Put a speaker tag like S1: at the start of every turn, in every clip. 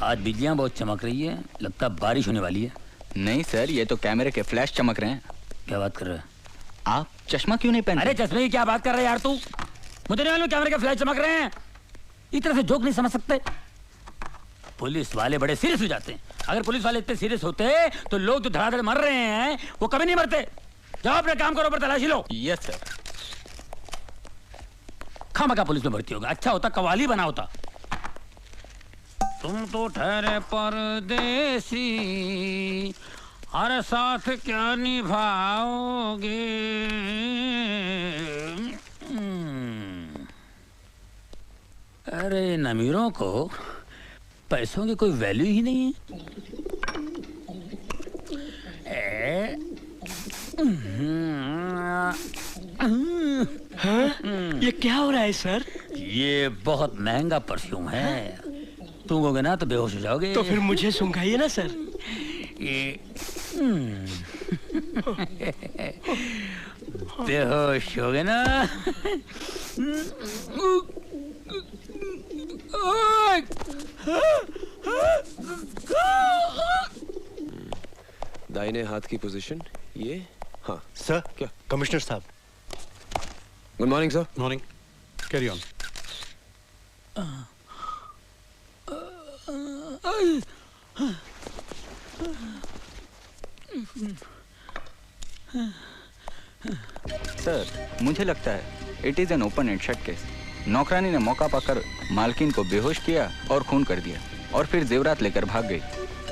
S1: आज बिजलियां बहुत चमक रही है, लगता है बारिश होने वाली है।
S2: नहीं सर, ये तो कैमरे के फ्लैश चमक रहे हैं।
S1: क्या बात कर रहे हैं
S2: आप? चश्मा क्यों नहीं पहनते?
S1: अरे चश्मे की क्या बात कर रहे हैं यार तू? मुझे नहीं मालूम कैमरे के फ्लैश चमक रहे हैं। इस तरह से जोक नहीं समझ सकते। पुलिस वाले बड़े सीरियस हो जाते हैं। अगर पुलिस वाले इतने सीरियस होते तो लोग जो धड़ाधड़ मर रहे हैं वो कभी नहीं मरते। जाओ अपने काम करो, पर तलाशी लो।
S2: Yes sir.
S1: खामखा पुलिस में भर्ती होगा, अच्छा होता कवाली बना होता। तुम तो ठहरे परदेसी, हर साथ क्या निभाओगे। अरे इन अमीरों को पैसों की कोई वैल्यू ही नहीं है।
S3: हाँ? ये क्या हो रहा है सर?
S1: ये बहुत महंगा परफ्यूम है, सूंघोगे ना तो बेहोश हो जाओगे।
S3: तो फिर मुझे सूंघाइए ना सर।
S1: ये बेहोश हो गए ना।
S4: दाहिने हाथ की पोजीशन ये। हाँ
S5: सर।
S4: क्या?
S5: कमिश्नर साहब।
S4: Good morning sir.
S5: Morning. Carry on.
S2: Sir, मुझे लगता है it is an open and shut case. नौकरानी ने मौका पाकर मालकिन को बेहोश किया और खून कर दिया और फिर जेवरात लेकर भाग गई।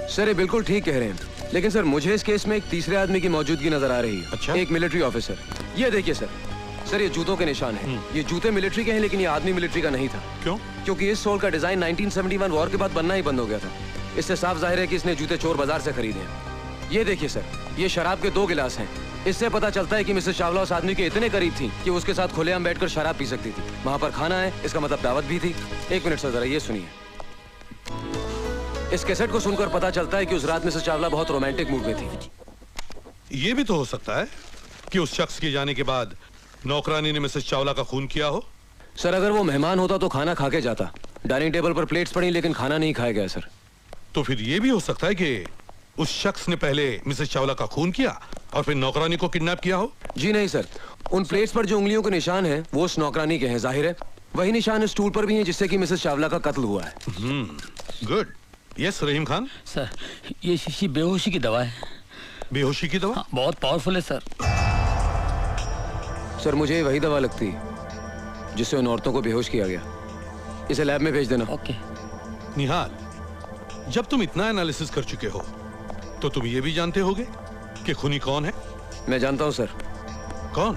S4: सर ये बिल्कुल ठीक कह रहे हैं, लेकिन सर मुझे इस केस में एक तीसरे आदमी की मौजूदगी नजर आ रही है।
S5: अच्छा?
S4: एक मिलिट्री ऑफिसर। ये देखिए सर, सर ये जूतों के निशान हैं। ये जूते मिलिट्री के हैं, लेकिन ये आदमी मिलिट्री का नहीं था।
S5: क्यों?
S4: क्योंकि इस सोल का डिजाइन 1971 वॉर के बाद बनना ही बंद हो गया था। इससे साफ जाहिर है कि इसने जूते चोर बाजार से खरीदे हैं। ये देखिए सर, ये शराब के 2 गिलास हैं। इससे पता चलता है कि मिसेस चावला उस आदमी के इतने करीब थी कि उसके साथ खुलेआम बैठकर शराब पी सकती थी। वहां पर खाना है, इसका मतलब दावत भी थी। 1 मिनट सर, जरा ये सुनिए। इस कैसेट को सुनकर पता चलता है कि उस रात मिसेस चावला बहुत रोमांटिक मूड में थी।
S5: ये भी तो हो सकता है कि उस शख्स के जाने के बाद नौकरानी ने मिसेस चावला का खून किया हो।
S4: सर अगर वो मेहमान होता तो खाना खा के जाता। डाइनिंग टेबल पर प्लेट्स पड़ी, लेकिन खाना नहीं खाया गया सर।
S5: तो फिर ये भी हो सकता है कि उस शख्स ने पहले मिसेस चावला का खून किया और फिर नौकरानी को किडनैप किया हो।
S4: जी नहीं सर, उन प्लेट्स पर जो उंगलियों के निशान हैं वो उस नौकरानी के हैं। जाहिर है वही निशान इस स्टूल पर भी हैं जिससे कि मिसेस चावला का कत्ल हुआ है।
S5: गुड। यस रहीम खान।
S1: सर ये शीशी बेहोशी की दवा है।
S5: बेहोशी की दवा?
S1: हाँ, बहुत पावरफुल है सर।
S4: सर मुझे वही दवा लगती है जिससे उन औरतों को बेहोश किया गया। इसे लैब में भेज देना।
S1: ओके।
S5: निहाल, जब तुम इतना एनालिसिस कर चुके हो तो तुम ये भी जानते होगे कि खूनी कौन है?
S4: मैं जानता हूं सर।
S5: कौन?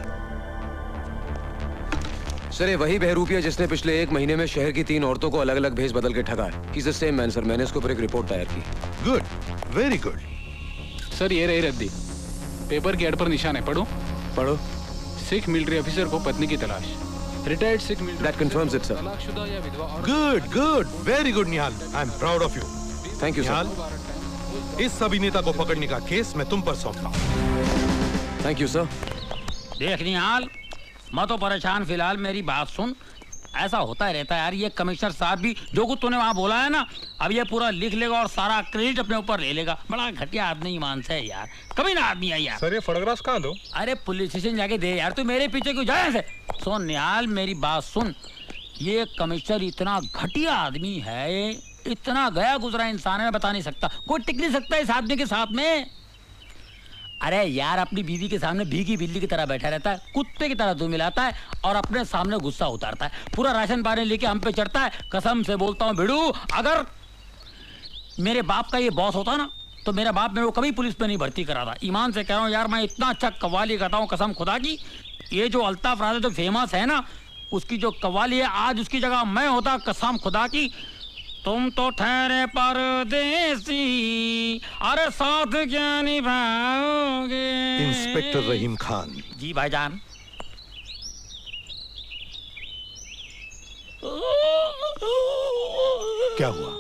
S4: सर ये वही बहरूपिया जिसने पिछले 1 महीने में शहर की 3 औरतों को अलग अलग भेज बदल के ठगा है। He's the same man sir. मैंने इसके ऊपर एक रिपोर्ट तैयार की।
S5: Good, very good.
S6: सर ये रही रद्दी। पेपर के एड पर निशान है, पढ़ो।
S4: पढ़ो।
S6: सिख मिलिट्री ऑफिसर को पत्नी की तलाश। Retired Sikh military.
S4: That confirms it, sir.
S6: तलाकशुदा या विधवा औरत।
S5: Good good, very good Nihal. I am proud of you.
S4: Thank you sir.
S5: Nihal, इस अभिनेता को पकड़ने का केस मैं तुम पर सौंपता हूं।
S4: Thank you sir.
S1: देख निहाल, मैं तो परेशान फिलहाल, मेरी बात सुन। ऐसा होता रहता है यार, ये कमिश्नर साहब भी जो कुछ तूने वहाँ बोला है ना, अब ये पूरा लिख लेगा और सारा क्रेडिट अपने ऊपर ले लेगा। बड़ा घटिया आदमी ईमान से है यार, कभी ना आदमी है यार।
S5: सर ये फोटोग्राफ्स कहाँ दो?
S1: अरे पुलिस स्टेशन जाके दे यार, तू मेरे पीछे क्यों जाए ऐसे? सुन निहाल, मेरी बात सुन। ये कमिश्नर इतना घटिया आदमी है, इतना गया गुजरा इंसान है, मैं बता नहीं सकता। कोई टिक नहीं सकता इस आदमी के साथ में। अरे यार अपनी बीवी के सामने भीगी बिल्ली की तरह बैठा रहता है, कुत्ते की तरह दो मिलाता है और अपने सामने गुस्सा उतारता है। पूरा राशन पानी लेके हम पे चढ़ता है। कसम से बोलता हूँ भिड़ू, अगर मेरे बाप का ये बॉस होता ना तो मेरा बाप मेरे को कभी पुलिस में नहीं भर्ती करा था। ईमान से कह रहा हूँ यार, मैं इतना अच्छा कव्वाली गाता हूँ कसम खुदा की। ये जो अल्ताफ राजा जो फेमस है ना, उसकी जो कव्वाली है, आज उसकी जगह मैं होता कसम खुदा की। तुम तो ठहरे परदेसी, अरे साथ क्या निभाओगे।
S5: इंस्पेक्टर रहीम खान।
S1: जी भाईजान।
S5: क्या हुआ?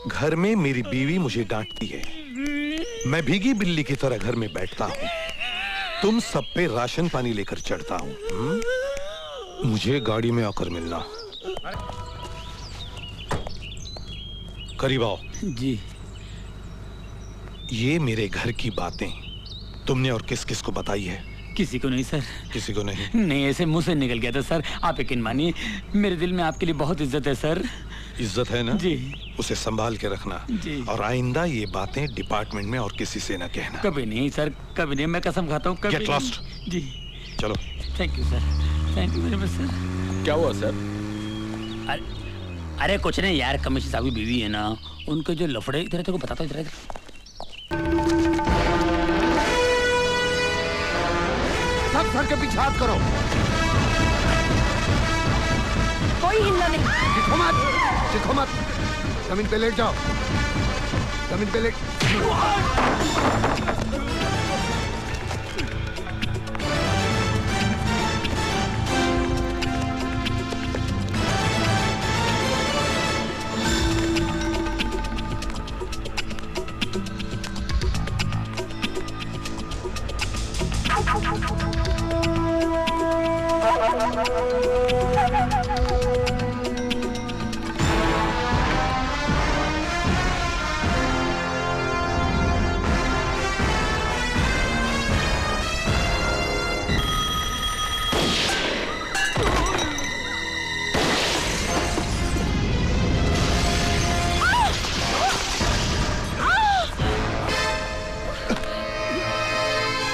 S5: घर में मेरी बीवी मुझे डांटती है, मैं भीगी बिल्ली की तरह घर में बैठता हूँ, तुम सब पे राशन पानी लेकर चढ़ता हूँ। मुझे गाड़ी में आकर मिलना। करीब आओ।
S1: जी।
S5: ये मेरे घर की बातें तुमने और किस किस को बताई है?
S1: किसी को नहीं सर।
S5: किसी को नहीं?
S1: नहीं, ऐसे मुंह से निकल गया था सर। आप यकीन मानिए, मेरे दिल में आपके लिए बहुत इज्जत है सर।
S5: इज्जत है ना?
S1: जी।
S5: उसे संभाल के रखना।
S1: जी।
S5: और आइंदा ये बातें डिपार्टमेंट में और किसी से न कहना।
S1: कभी नहीं सर, कभी नहीं। मैं कसम खाता हूँ कभी
S5: Get
S1: नहीं।
S5: lost।
S1: जी।
S5: चलो।
S1: Thank you sir, thank you very much sir.
S6: क्या हुआ सर?
S1: अरे कुछ नहीं यार, कमिश्नर साहब की बीवी है ना, उनके जो लफड़े, इधर तेरे को बताता हूँ, इधर।
S7: सब सर के पीछे हाथ करो।
S8: कोई हिलना नहीं।
S7: चिखो मत, चिखो मत। जमीन पे लेट जाओ, जमीन पे लेट।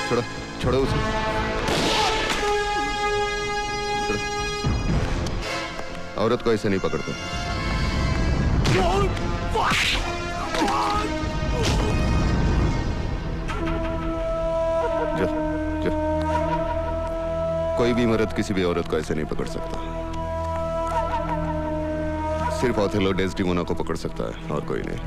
S9: छोड़ो छोड़ो उसे। छोड़ो। औरत को ऐसे नहीं पकड़ते। जा, जा। कोई भी मर्द किसी भी औरत को ऐसे नहीं पकड़ सकता। सिर्फ ओथेलो डेस्टिमोना को पकड़ सकता है और कोई नहीं।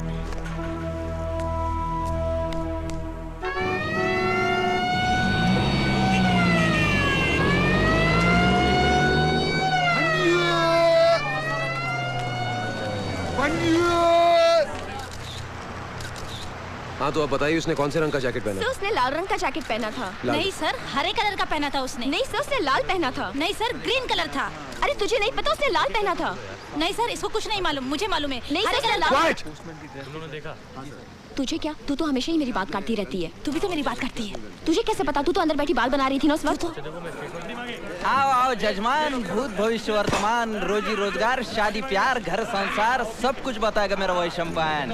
S4: हाँ तो अब बताइए, उसने कौन से रंग का जैकेट पहना?
S8: सर उसने लाल रंग का जैकेट पहना था।
S10: नहीं सर, हरे कलर का पहना था उसने।
S8: नहीं सर उसने लाल पहना था।
S10: नहीं सर, ग्रीन कलर था।
S8: अरे तुझे नहीं पता, उसने लाल पहना था।
S10: नहीं सर, इसको कुछ नहीं मालूम, मुझे मालूम है।
S8: नहीं
S10: हरे
S8: सर,
S10: कलर
S8: लाल। तुझे क्या? तू तो हमेशा ही मेरी बात काटती रहती है। तू भी तो मेरी बात काटती है। तुझे कैसे पता? तू तो अंदर बैठी बाल बना रही थी ना उस वक्त।
S11: आओ आओ जजमान, भूत भविष्य वर्तमान, रोजी रोजगार, शादी प्यार, घर संसार, सब कुछ बताएगा मेरा वही शैम्पेन।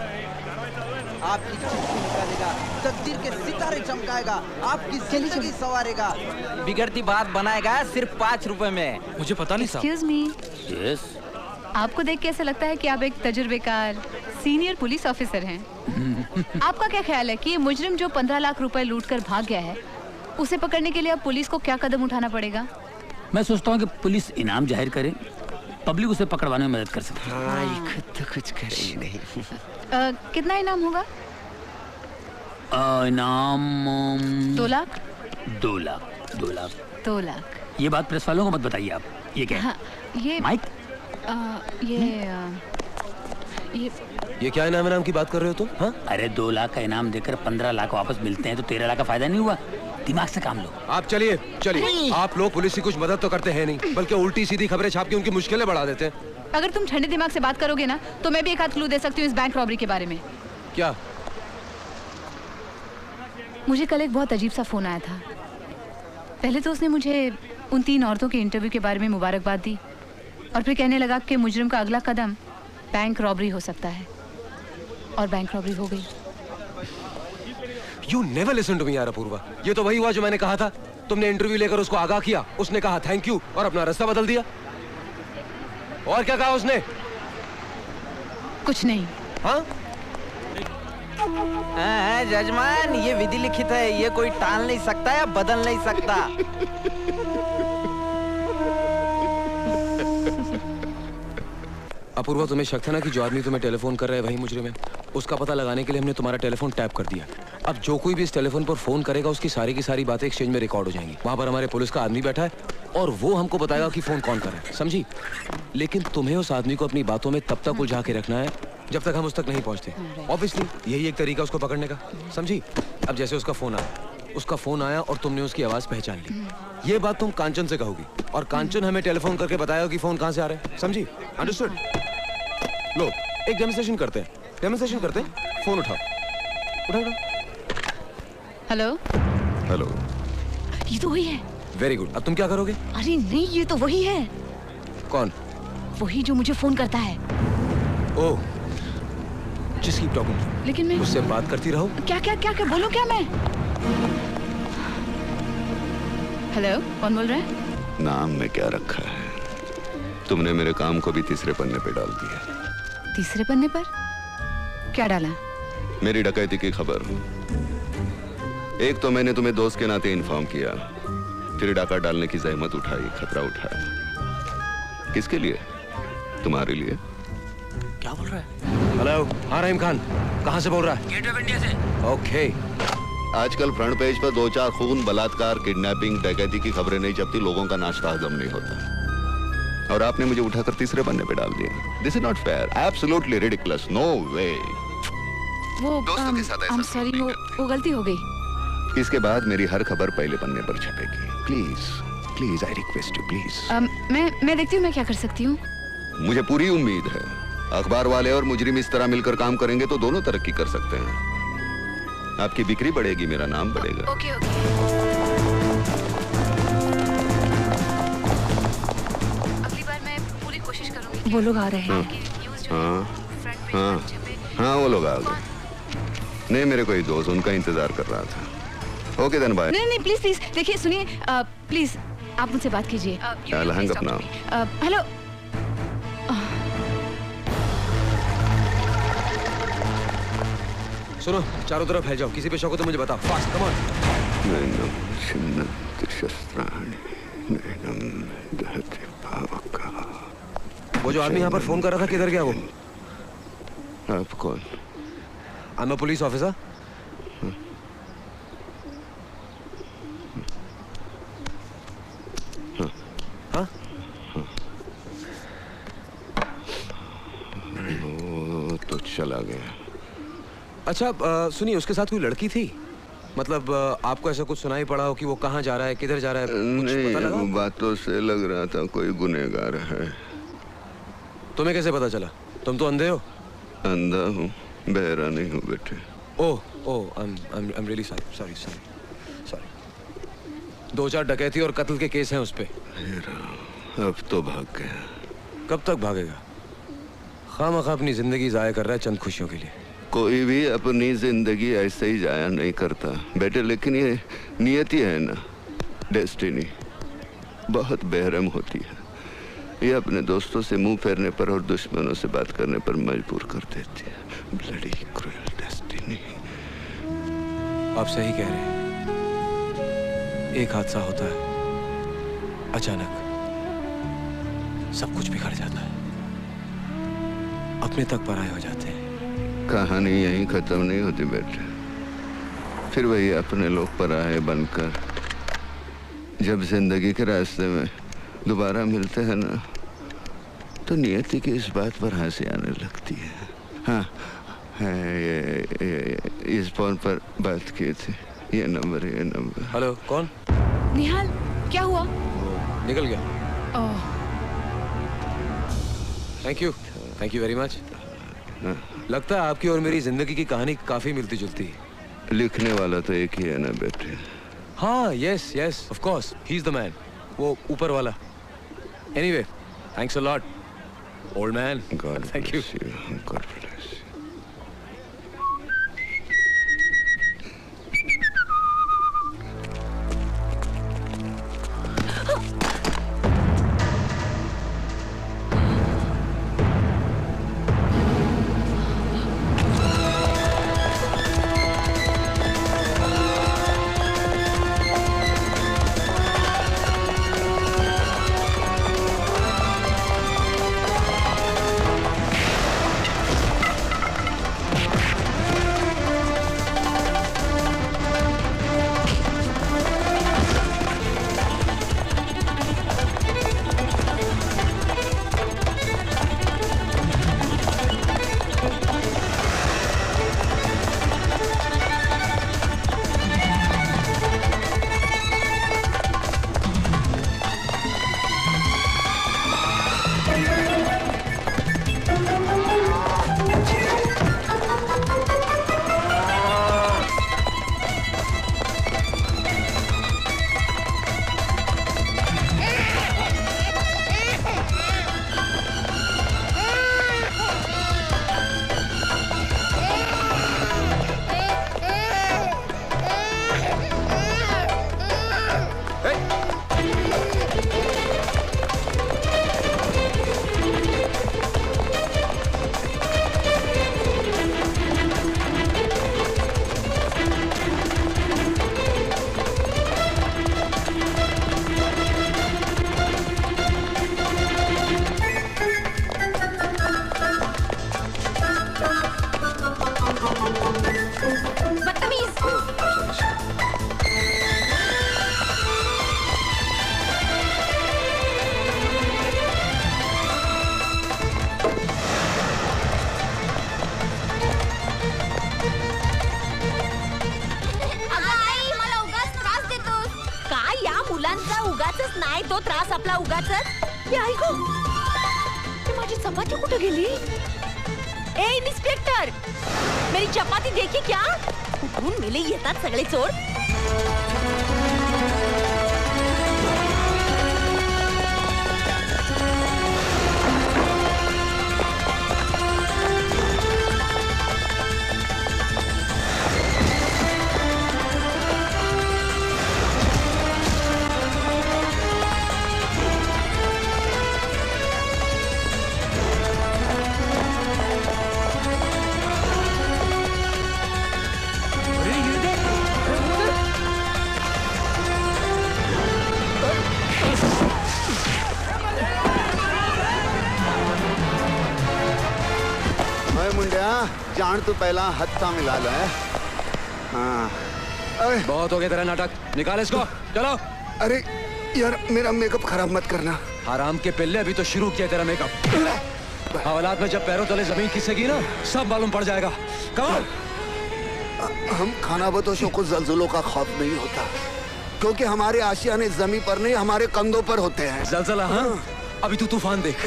S11: आपकी चिट्ठी निकालेगा, तकदीर के सितारे चमकाएगा, आपकी जिंदगी संवारेगा, बिगड़ती बात बनाएगा सिर्फ 5 रुपए में।
S4: मुझे पता नहीं साहब।
S12: Excuse me.
S1: यस।
S12: आपको देख के ऐसा लगता है कि आप एक तजुर्बेकार सीनियर पुलिस ऑफिसर हैं। आपका क्या ख्याल है कि ये मुजरिम जो 15 लाख रुपए लूट कर भाग गया है, उसे पकड़ने के लिए अब पुलिस को क्या कदम उठाना पड़ेगा?
S1: मैं सोचता हूँ कि पुलिस इनाम जाहिर करे, पब्लिक उसे पकड़वाने में मदद कर सकती है।
S3: हाँ, ये खुद तो कुछ कर ही नहीं।
S12: कितना इनाम होगा?
S1: इनाम
S12: 2 लाख।
S1: 2 लाख। 2 लाख।
S12: 2 लाख।
S1: ये बात प्रेस वालों को मत बताइए आप। ये क्या है?
S12: हाँ, ये
S1: माइक।
S4: ये क्या इनाम की बात कर रहे हो तुम? हाँ?
S1: अरे 2 लाख का इनाम देकर 15 लाख वापस मिलते हैं तो 13 लाख का फायदा नहीं हुआ? दिमाग से काम लो।
S4: आप चलिए चलिए। आप लोग पुलिस की कुछ मदद तो करते हैं नहीं, बल्कि उल्टी सीधी खबरें छाप के उनकी मुश्किलें बढ़ा देते हैं।
S12: अगर तुम ठंडे दिमाग से बात करोगे ना, तो मैं भी एक आध क्लू दे सकती हूँ इस बैंक रॉबरी के बारे में।
S4: क्या?
S12: मुझे कल एक बहुत अजीब सा फोन आया था। पहले तो उसने मुझे उन 3 औरतों के इंटरव्यू के बारे में मुबारकबाद दी, और फिर कहने लगा कि मुजरिम का अगला कदम बैंक रॉबरी हो सकता है, और बैंक रॉबरी हो गई।
S4: You never listen to me यार अपूर्वा। ये तो वही हुआ जो मैंने कहा था। तुमने इंटरव्यू लेकर उसको आगाह किया, उसने कहा थैंक यू और अपना रास्ता बदल दिया। और क्या कहा उसने?
S12: कुछ नहीं।
S4: हाँ?
S11: जजमान, ये विधि लिखित है, ये कोई टाल नहीं सकता या बदल नहीं सकता।
S4: अपूर्वा, तुम्हें शक था ना कि जो आदमी तुम्हें टेलीफोन कर रहा है वही मुजरिम है। उसका पता लगाने के लिए हमने तुम्हारा टेलीफोन टैप कर दिया। अब जो कोई भी इस टेलीफोन पर फोन करेगा उसकी सारी की सारी बातें एक्सचेंज में रिकॉर्ड हो जाएंगी। वहां पर हमारे पुलिस का आदमी बैठा है और वो हमको बताएगा कि फोन कौन कर रहा है, समझी? लेकिन तुम्हें उस आदमी को अपनी बातों में तब तक उलझा के रखना है जब तक हम उस तक नहीं पहुंचते। ऑब्वियसली यही एक तरीका उसको पकड़ने का, समझी? अब जैसे उसका फोन आया और तुमने उसकी आवाज पहचान ली, ये बात तुम कांचन से कहोगी और कांचन हमें टेलीफोन करके बताएगा कि फोन कहां से आ रहा है, समझी? अंडरस्टूड? लो, एक डेमोंस्ट्रेशन करते हैं। डेमोन्स्ट्रेशन करते हैं। फोन उठाओ, उठाओ।
S12: हेलो।
S9: हेलो।
S8: ये तो वही है।
S4: Very good. अब तुम क्या करोगे?
S8: अरे नहीं, ये तो वही है।
S4: कौन?
S8: वही जो मुझे फोन करता है।
S4: ओह, जस्ट कीप टॉकिंग।
S12: लेकिन मैं
S4: उससे बात करती रहो।
S12: क्या क्या क्या क्या बोलूं क्या मैं? हेलो, कौन बोल रहा है?
S9: नाम में क्या रखा है? तुमने मेरे काम को भी तीसरे पन्ने पे डाल दिया।
S12: तीसरे पन्ने पर क्या डाला?
S9: मेरी डकैती की खबर। एक तो मैंने तुम्हें दोस्त के नाते इन्फॉर्म किया, फिर डाका डालने की जहमत उठाई, खतरा उठाया। किसके लिए? तुम्हारे लिए।
S1: क्या बोल रहा है?
S4: हेलो, हाँ रहीम खान, कहाँ से बोल रहा है?
S1: गेट ऑफ इंडिया से।
S4: ओके।
S9: आजकल फ्रंट पेज पर 2-4 खून, बलात्कार, किडनैपिंग, डकैती की खबरें नहीं छपती, लोगों का नाश्ता हजम नहीं होता। और आपने मुझे उठाकर तीसरे पन्ने पे डाल दिया। This is not fair, absolutely ridiculous, no way.
S12: वो
S9: दोस्तों के साथ ऐसा
S12: सॉरी, वो गलती हो गई।
S9: इसके बाद मेरी हर खबर पहले पन्ने पर छपेगी। Please please, I request you, please.
S12: मैं देखती हूँ मैं क्या कर सकती हूँ।
S9: मुझे पूरी उम्मीद है अखबार वाले और मुजरिम इस तरह मिलकर काम करेंगे तो दोनों तरक्की कर सकते हैं। आपकी बिक्री बढ़ेगी, मेरा नाम बढ़ेगा।
S12: Okay okay. अगली बार मैं पूरी कोशिश करूंगी। वो लोग आ रहे हैं।
S9: हाँ हाँ हाँ, वो लोग आ गए। नहीं, मेरे कोई दोस्त उनका इंतजार कर रहा था। Okay then, bye.
S12: नहीं नहीं, प्लीज प्लीज देखिए, सुनिए, प्लीज आप मुझसे बात कीजिए।
S9: हंग अपना।
S12: हेलो।
S4: सुनो, चारों तरफ फैल जाओ, किसी पे शक हो तो मुझे बताओ। Fast, come on. वो जो आदमी यहाँ पर फोन कर रहा था, किधर गया वो?
S9: आप कौन?
S4: I am a police officer. हाँ?
S9: वो तो चला गया।
S4: अच्छा, सुनिए, उसके साथ कोई लड़की थी? मतलब आपको ऐसा कुछ सुनाई पड़ा हो कि वो कहाँ जा रहा है, किधर जा रहा है? कुछ पता लगा?
S9: नहीं, बातों से लग रहा था कोई गुनहगार है।
S4: तुम्हें कैसे पता चला? तुम तो अंधे हो।
S9: अंधा हूँ, बहरा नहीं हूँ बेटे।
S4: ओह ओह, आई एम रियली सॉरी। 2-4 डकैती और कत्ल के केस हैं उस पे।
S9: अब तो भाग गया।
S4: कब तक भागेगा? खामखा अपनी जिंदगी जाया कर रहा है चंद खुशियों के लिए।
S9: कोई भी अपनी जिंदगी ऐसे ही जाया नहीं करता बेटे, लेकिन ये नियति है ना, डेस्टिनी, बहुत बेरहम होती है। ये अपने दोस्तों से मुंह फेरने पर और दुश्मनों से बात करने पर मजबूर कर देती है। Bloody cruel destiny.
S4: आप सही कह रहे हैं। एक हादसा होता है, अचानक सब कुछ बिगड़ जाता है, अपने तक पराये हो जाते हैं।
S9: कहानी यहीं खत्म नहीं होती बेटे, फिर वही अपने लोग पराये बनकर जब जिंदगी के रास्ते में दोबारा मिलते हैं ना, तो नियति की इस बात पर हंसी आने लगती है। हाँ, ये इस फोन पर बात की थी, ये नंबर।
S4: हेलो, कौन?
S12: निहाल, क्या हुआ?
S4: निकल गया।
S12: ओह,
S4: थैंक यू वेरी मच। लगता है आपकी और मेरी जिंदगी की कहानी काफी मिलती जुलती है।
S9: लिखने वाला तो एक ही है ना बेटे।
S4: हाँ, yes of course, he is the man, वो ऊपर वाला। Anyway, thanks a lot old man. Thank you.
S9: God bless you.
S10: आपला उगाच
S8: हे ऐक माझी चपाती कुठे गेली?
S10: ए इन्स्पेक्टर, मेरी चपाती देखी क्या? कुठून मेले येतात सगळे चोर.
S7: जान तू पहला हत्था मिला लो है. हाँ. अरे
S4: बहुत हो गया तेरा नाटक, निकाल इसको. चलो.
S7: अरे यार मेरा मेकअप खराब मत करना.
S4: हराम के पिल्ले, अभी तो शुरू किया तेरा मेकअप. हवालात में जब पैरों तले जमीन खिसकेगी ना, सब मालूम पड़ जाएगा. कमाल.
S7: हम खानाबदोशों को जल्जलों का खौफ नहीं होता, क्योंकि हमारे आशियाने जमीन पर नहीं हमारे कंधों पर होते हैं.
S4: जलजला? हाँ. अभी तू तूफान देख.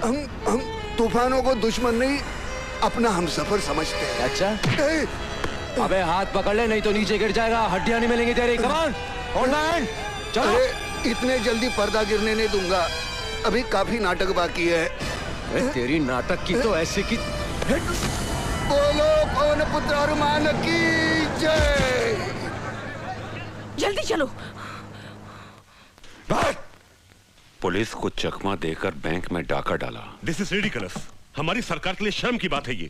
S7: हम तूफानों को दुश्मन नहीं अपना हमसफर समझते हैं.
S4: अच्छा. अबे हाथ पकड़ ले, नहीं तो नीचे गिर जाएगा, हड्डियां नहीं मिलेंगी तेरी. कमान होल्ड हैंड. चलो.
S7: इतने जल्दी पर्दा गिरने नहीं दूंगा, अभी काफी नाटक बाकी है.
S4: तेरी नाटक की तो ऐसे की.
S7: बोलो कौन पुत्र अरमान की जय.
S10: जल्दी चलो.
S13: पुलिस को चकमा देकर बैंक में डाका डाला.
S14: This is ridiculous. हमारी सरकार के लिए शर्म की बात है ये.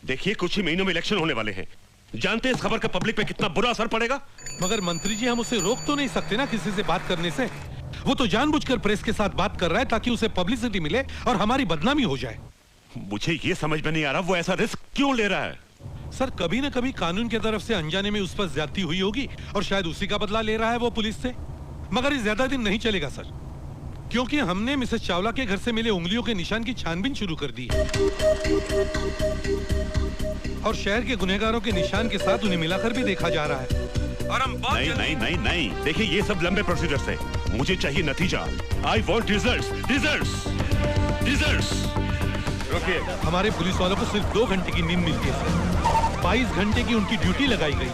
S14: देखिए कुछ ही महीनों में इलेक्शन होने वाले हैं. जानते हैं इस खबर का पब्लिक पे कितना बुरा असर पड़ेगा.
S5: मगर मंत्री जी हम उसे रोक तो नहीं सकते ना किसी से बात करने से. वो तो जानबूझकर प्रेस के साथ बात कर रहा है ताकि उसे पब्लिसिटी मिले और हमारी बदनामी हो जाए.
S14: मुझे ये समझ में नहीं आ रहा वो ऐसा रिस्क क्यों ले रहा है.
S5: सर कभी न कभी कानून की तरफ से अनजाने में उस पर ज्यादती हुई होगी और शायद उसी का बदला ले रहा है वो पुलिस से. मगर ये ज्यादा दिन नहीं चलेगा सर, क्योंकि हमने मिसेस चावला के घर से मिले उंगलियों के निशान की छानबीन शुरू कर दी और शहर के गुनहगारों के निशान के साथ उन्हें मिलाकर भी देखा जा रहा है. और हम
S14: नहीं देखिए ये सब लंबे प्रोसीजर्स हैं. मुझे चाहिए नतीजा. I want results.
S5: हमारे पुलिस वालों को सिर्फ 2 घंटे की नींद मिलती है सर. 22 घंटे की उनकी ड्यूटी लगाई गई है.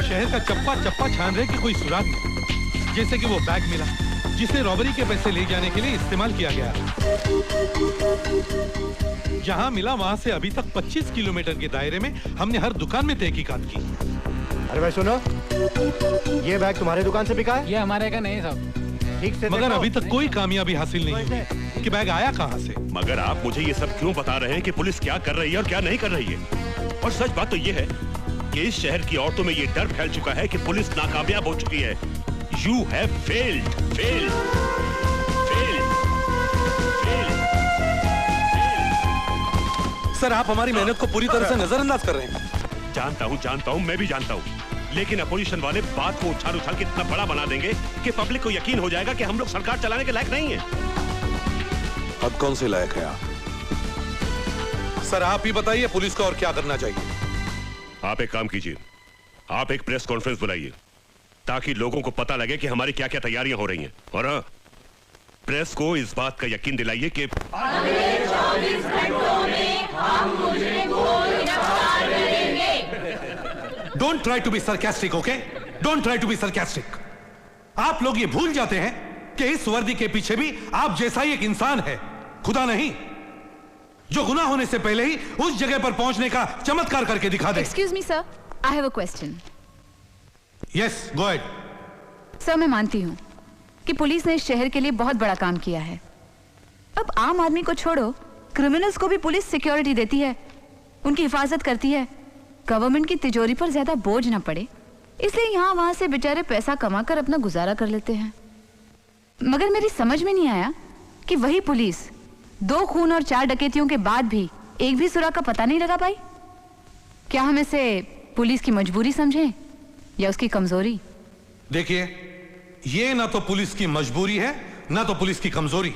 S5: शहर का चप्पा चप्पा छान रहे कि कोई सुराग नहीं. जैसे कि वो बैग मिला जिसे रॉबरी के पैसे ले जाने के लिए इस्तेमाल किया गया. जहां मिला वहां से अभी तक 25 किलोमीटर के दायरे में हमने हर दुकान में तहकीकात की.
S15: अरे भाई सुनो, ये बैग तुम्हारे दुकान से बिका है?
S6: ये हमारे का नहीं साहब.
S15: ठीक से
S5: मगर अभी तक कोई कामयाबी हासिल नहीं हुई कि बैग आया कहां से.
S14: मगर आप मुझे ये सब क्यों बता रहे हैं कि पुलिस क्या कर रही है और क्या नहीं कर रही है. और सच बात तो ये है कि इस शहर की औरतों में ये डर फैल चुका है कि पुलिस नाकामयाब हो चुकी है. You have failed.
S5: सर आप हमारी मेहनत को पूरी तरह से नजरअंदाज कर रहे हैं.
S14: जानता हूँ, मैं भी जानता हूँ. लेकिन अपोजिशन वाले बात को उछाल के इतना बड़ा बना देंगे कि पब्लिक को यकीन हो जाएगा कि हम लोग सरकार चलाने के लायक नहीं है.
S5: अब कौन से लायक है आप? सर आप ही बताइए पुलिस को और क्या करना चाहिए.
S14: आप एक काम कीजिए, आप एक प्रेस कॉन्फ्रेंस बुलाइए ताकि लोगों को पता लगे कि हमारी क्या क्या तैयारियां हो रही हैं. और हाँ, प्रेस को इस बात का यकीन दिलाइए कि
S16: अगले 24 घंटों में हम मुझे गिरफ्तार करेंगे.
S5: Don't try to be sarcastic, okay? Don't try to be sarcastic. आप लोग ये भूल जाते हैं कि इस वर्दी के पीछे भी आप जैसा ही एक इंसान है, खुदा नहीं, जो गुनाह होने से पहले ही उस जगह पर पहुंचने का चमत्कार करके दिखा दे.
S12: Excuse me sir, I have a question.
S5: Yes go ahead.
S12: Sir मैं मानती हूँ कि पुलिस ने इस शहर के लिए बहुत बड़ा काम किया है. अब आम आदमी को छोड़ो, क्रिमिनल्स को भी पुलिस सिक्योरिटी देती है, उनकी हिफाजत करती है, गवर्नमेंट की तिजोरी पर ज्यादा बोझ ना पड़े, इसलिए यहाँ वहां से बेचारे पैसा कमाकर अपना गुजारा कर लेते हैं. मगर मेरी समझ में नहीं आया कि वही पुलिस 2 खून और 4 डकैतियों के बाद भी एक भी सुराग का पता नहीं लगा पाई. क्या हम इसे पुलिस की मजबूरी समझें या उसकी कमजोरी?
S5: देखिए, ये ना तो पुलिस की मजबूरी है ना तो पुलिस की कमजोरी.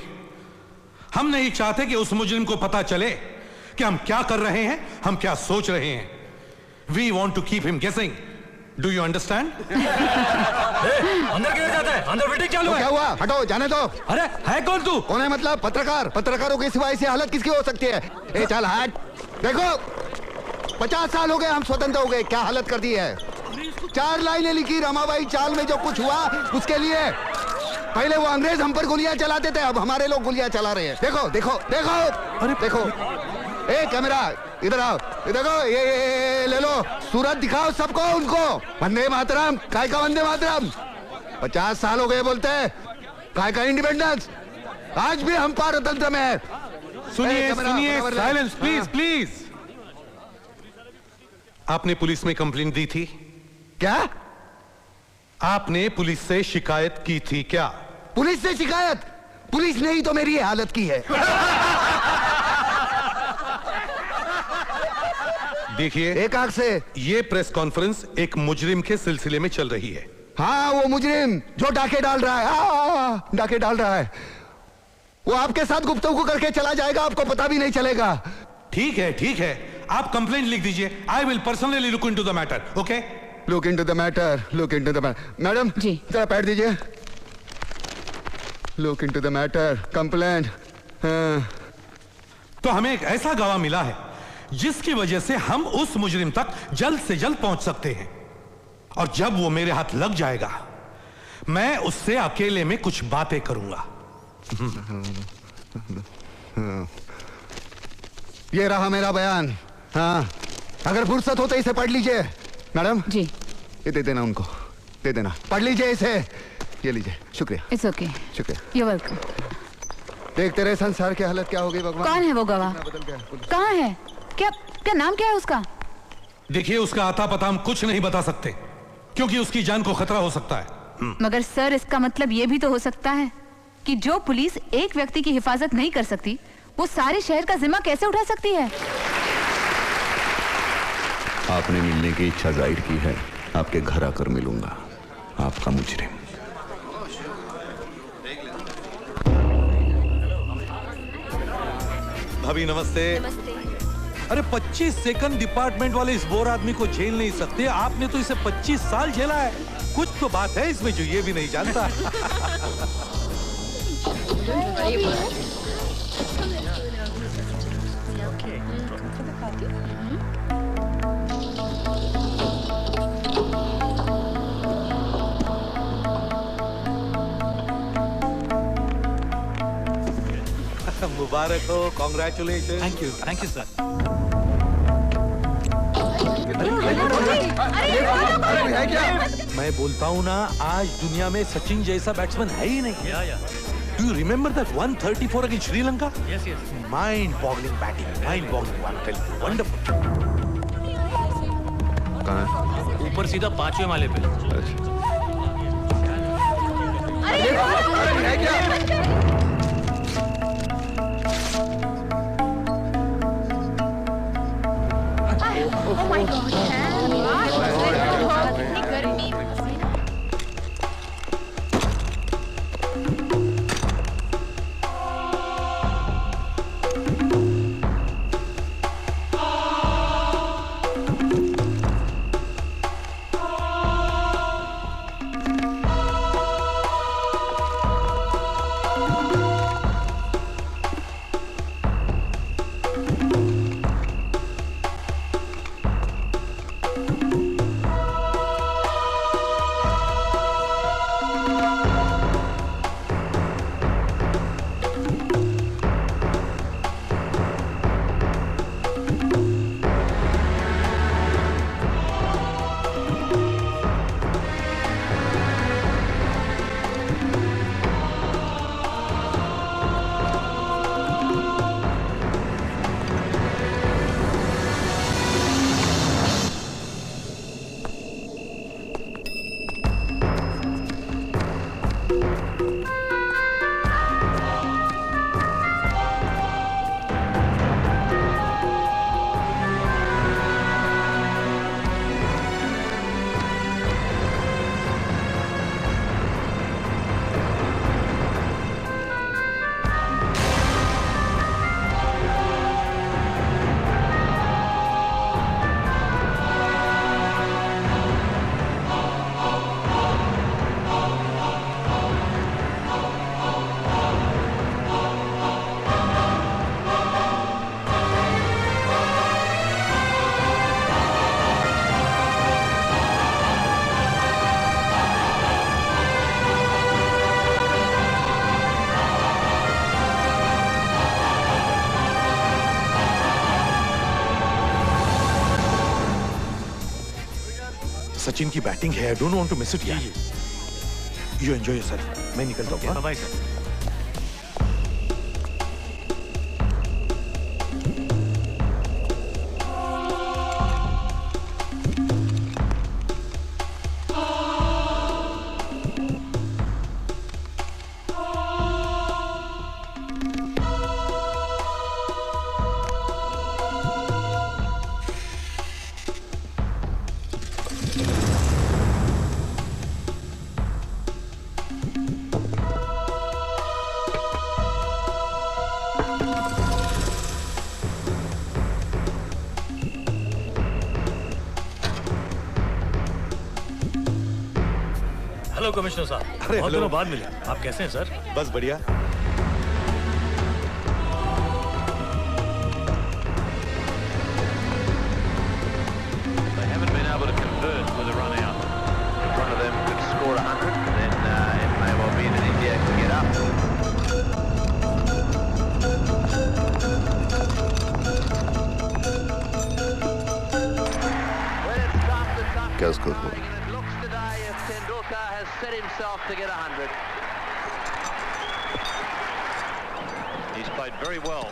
S5: हम नहीं चाहते कि उस मुजरिम को पता चले कि हम क्या कर रहे हैं, हम क्या सोच रहे हैं. We want to keep him guessing. Do you understand?
S17: अंदर गिर जाता है, अंदर मीटिंग चालू है।
S7: क्या हुआ? हटो, जाने दो।
S17: अरे है कौन तू?
S7: कौन है मतलब? पत्रकार। पत्रकारों के सिवाय ऐसी हालत किसकी हो सकती है? ए चल हट। देखो 50 साल हो गए हम स्वतंत्र हो गए, क्या हालत कर दी है। 4 लाइनें लिखी रमाबाई चाल में, जो कुछ हुआ उसके लिए। पहले वो अंग्रेज हम पर गोलियां चलाते थे, अब हमारे लोग गोलियां चला रहे हैं। देखो देखो देखो, अरे देखो। ए कैमरा इधर आओ, देखो ये ले लो, सूरत दिखाओ सबको, उनको। वंदे मातरम, काय का वंदे मातरम। 50 साल हो गए बोलते हैं, काय का इंडिपेंडेंस। आज भी हम पारतंत्र में है।
S5: सुनिए सुनिए, साइलेंस प्लीज प्लीज। आपने पुलिस में कंप्लेंट दी थी
S7: क्या?
S5: आपने पुलिस से शिकायत की थी क्या?
S7: पुलिस से शिकायत? पुलिस ने ही तो मेरी हालत की है।
S5: देखिए,
S7: एक आंख से
S5: ये प्रेस कॉन्फ्रेंस एक मुजरिम के सिलसिले में चल रही है।
S7: हाँ, वो मुजरिम जो डाके डाल रहा है, डाके डाल रहा है, वो आपके साथ गुफ्तगू करके चला जाएगा, आपको पता भी नहीं चलेगा।
S5: ठीक है, आप कंप्लेंट लिख दीजिए। I will personally look into the matter. Okay,
S7: look into the matter, look into the matter. Madam ji जरा पैड दीजिए। Look into the matter, complaint.
S5: तो हमें एक ऐसा गवाह मिला है जिसकी वजह से हम उस मुजरिम तक जल्द से जल्द पहुंच सकते हैं, और जब वो मेरे हाथ लग जाएगा मैं उससे अकेले में कुछ बातें करूंगा।
S7: ये रहा मेरा बयान। हाँ, अगर फुर्सत हो तो इसे पढ़ लीजिए। मैडम
S12: जी,
S7: ये दे देना उनको, दे देना, पढ़ लीजिए इसे। ये लीजिए, शुक्रिया।
S12: इट्स ओके,
S7: शुक्रिया।
S12: You welcome.
S7: देखते रहे संसार की हालत क्या होगी भगवान।
S12: कौन है वो गवाह? कहाँ है? क्या क्या नाम क्या है उसका?
S5: देखिए, उसका आता पता हम कुछ नहीं बता सकते क्योंकि उसकी जान को खतरा हो सकता है।
S12: मगर सर, इसका मतलब ये भी तो हो सकता है कि जो पुलिस एक व्यक्ति की हिफाजत नहीं कर सकती, वो सारे शहर का जिम्मा कैसे उठा सकती है?
S9: आपने मिलने की इच्छा जाहिर की है, आपके घर आकर मिलूंगा, आपका मुजरिम।
S5: भाभी नमस्ते।
S18: अरे 25 सेकंड डिपार्टमेंट वाले इस बोर आदमी को झेल नहीं सकते, आपने तो इसे 25 साल झेला है। कुछ तो बात है इसमें जो ये भी नहीं जानता। मुबारक हो, कॉन्ग्रेचुलेशन।
S17: Thank you sir.
S18: मैं बोलता हूँ ना, आज दुनिया में सचिन जैसा बैट्समैन है ही नहीं। Do you remember that 134 against Sri Lanka?
S17: Yes yes.
S18: Mind boggling batting, mind boggling, wonderful.
S9: कहाँ है?
S17: ऊपर सीधा 5वें माले पे।
S16: Oh my God! गर्मी।
S5: सचिन की बैटिंग है, I don't want to miss it यार। यू एंजॉय योरसेल्फ, मैं निकलता हूँ।
S17: Bye sir.
S18: हेलो कमिश्नर साहब, बहुत दिनों बाद मिले। आप कैसे हैं सर?
S5: बस बढ़िया।
S19: They haven't been able to convert with a run out. One of them could score 100, and then it may well be that India can get up.
S9: क्या स्कोर हुआ?
S19: Tendulkar has set himself to get 100. He's played very well.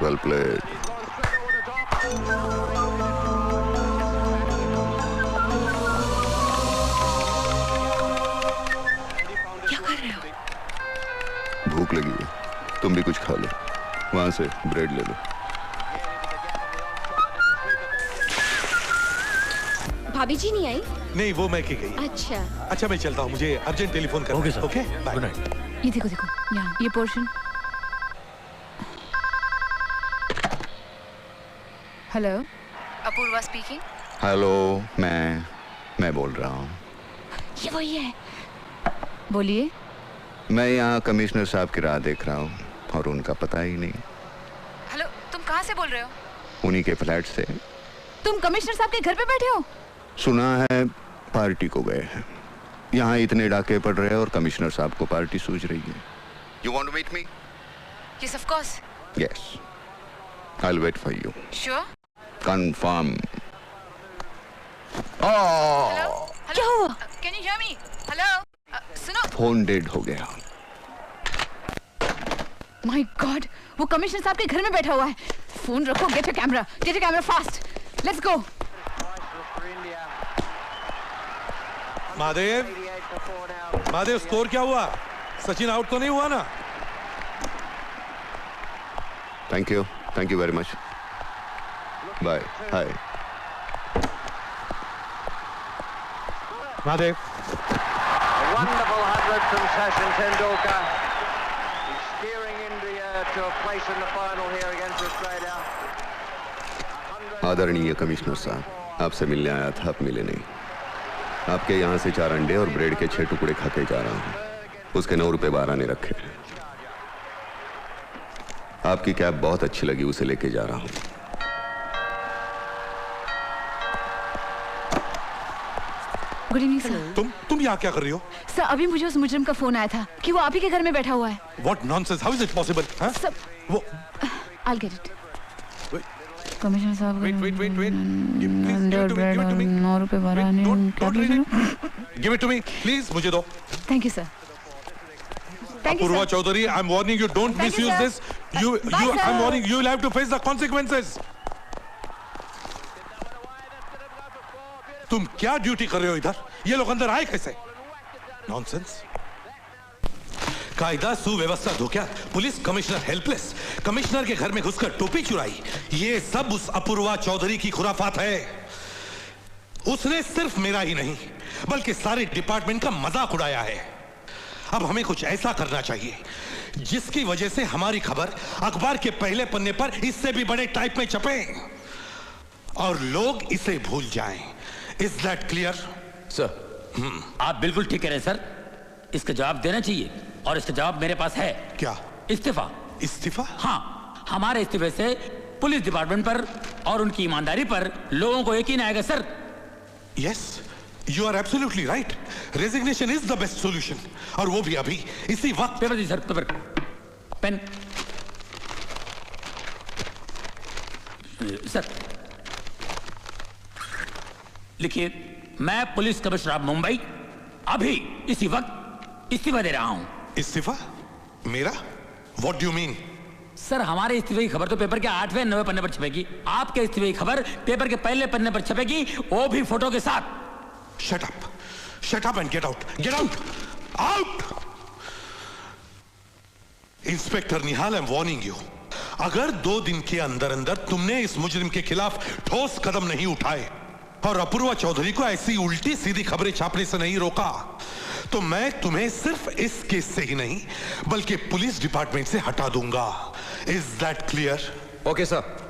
S9: Well played.
S10: क्या कर रहे हो?
S9: भूख लगी है, तुम भी कुछ खा लो। वहां से ब्रेड ले लो।
S8: भाभी जी नहीं आई?
S5: नहीं, वो मैं की गई।
S8: अच्छा।
S5: अच्छा, मैं चलता हूँ, मुझे अर्जेंट टेलीफोन करना है।
S18: Okay sir.
S5: Okay,
S18: good night.
S12: ये देखो देखो, यहाँ ये portion. Hello, Apoorva speaking.
S9: Hello, मैं बोल रहा हूँ।
S8: ये वही है।
S12: बोलिए।
S9: मैं यहाँ कमिश्नर साहब की राह देख रहा हूँ और उनका पता ही नहीं।
S12: हेलो, तुम कहाँ से बोल रहे हो?
S9: उन्हीं के फ्लैट से।
S12: तुम कमिश्नर साहब के घर पे बैठे हो?
S9: सुना है पार्टी को गए हैं। यहाँ इतने डाके पड़ रहे हैं और कमिश्नर साहब को पार्टी सूझ रही है। You want to meet me?
S12: Yes, of course.
S9: Yes. I'll wait for you.
S12: Sure.
S9: Confirm.
S12: क्या हुआ? Can you hear me? Hello? सुनो।
S9: फोन डेड हो गया।
S12: My God, वो कमिश्नर साहब के घर में बैठा हुआ है। फोन रखो, get a camera fast. Let's go.
S5: Mahadev, score क्या हुआ? सचिन आउट तो नहीं हुआ ना?
S9: Thank you very much. Bye. Hi
S5: Mahadev.
S19: A wonderful 100 from Sachin Tendulkar. He's steering India to a place in the final here against Australia.
S9: आदरणीय commissioner साहब, आपसे मिलने आया था, आप मिले नहीं। आपके यहाँ से 4 अंडे और ब्रेड के 6 टुकड़े खा के जा रहा हूँ। उसके 9 रुपए 12 ने रखे। आपकी कैब बहुत अच्छी लगी, उसे लेके जा रहा हूँ।
S12: Good evening sir.
S5: तुम यहाँ क्या कर रही हो?
S12: सर, अभी मुझे उस मुजरिम का फोन आया था कि वो आप ही के घर में बैठा हुआ है।
S5: What nonsense? How is it possible? हाँ?
S12: सर,
S5: वो
S12: I'll get it. कमिश्नर साहब,
S5: wait.
S12: ब्रेड 9 रुपए 12 ने।
S5: Give it to me, please. मुझे दो।
S12: Thank you, sir.
S5: Apurva Chaudhary, I'm warning you. Don't misuse this. I'm warning you. You'll have to face the consequences. तुम क्या duty कर रहे हो इधर? ये लोग अंदर आए कैसे? नॉनसेंस। कायदा सुव्यवस्था धो क्या? पुलिस कमिश्नर हेल्पलेस, कमिश्नर के घर में घुसकर टोपी चुराई। ये सब उस अपूर्वा चौधरी की खुराफात है। उसने सिर्फ मेरा ही नहीं बल्कि सारे डिपार्टमेंट का मजाक उड़ाया है। अब हमें कुछ ऐसा करना चाहिए जिसकी वजह से हमारी खबर अखबार के पहले पन्ने पर इससे भी बड़े टाइप में छपे और लोग इसे भूल जाएं। Is that clear?
S4: सर,
S1: आप बिल्कुल ठीक कह रहे हैं सर। इसका जवाब देना चाहिए और इसका जवाब मेरे पास है।
S5: क्या?
S1: इस्तीफा।
S5: इस्तीफा?
S1: हाँ, हमारे इस्तीफे से पुलिस डिपार्टमेंट पर और उनकी ईमानदारी पर लोगों को यकीन आएगा sir.
S5: Yes, you are absolutely right. Resignation is the best solution, और वो भी अभी इसी वक्त।
S1: पेपर दी सर, पेपर, पेन। सर लिखिए, मैं पुलिस कमिश्नर ऑफ मुंबई अभी इसी वक्त इस्तीफा दे रहा हूं।
S5: इस्तीफा? मेरा? What do you mean?
S1: Sir हमारे इस्तीफे की खबर तो पेपर के 8वें 9वें पन्ने पर छपेगी, आपके इस्तीफे की खबर पेपर के पहले पन्ने पर छपेगी, वो भी फोटो के साथ।
S5: Shut up. Shut up and get out. Get out. Out. Inspector Nihal, I'm warning you. अगर 2 दिन के अंदर अंदर तुमने इस मुजरिम के खिलाफ ठोस कदम नहीं उठाए और अपूर्वा चौधरी को ऐसी उल्टी सीधी खबरें छापने से नहीं रोका, तो मैं तुम्हें सिर्फ इस केस से ही नहीं बल्कि पुलिस डिपार्टमेंट से हटा दूंगा। Is that clear?
S4: Okay sir.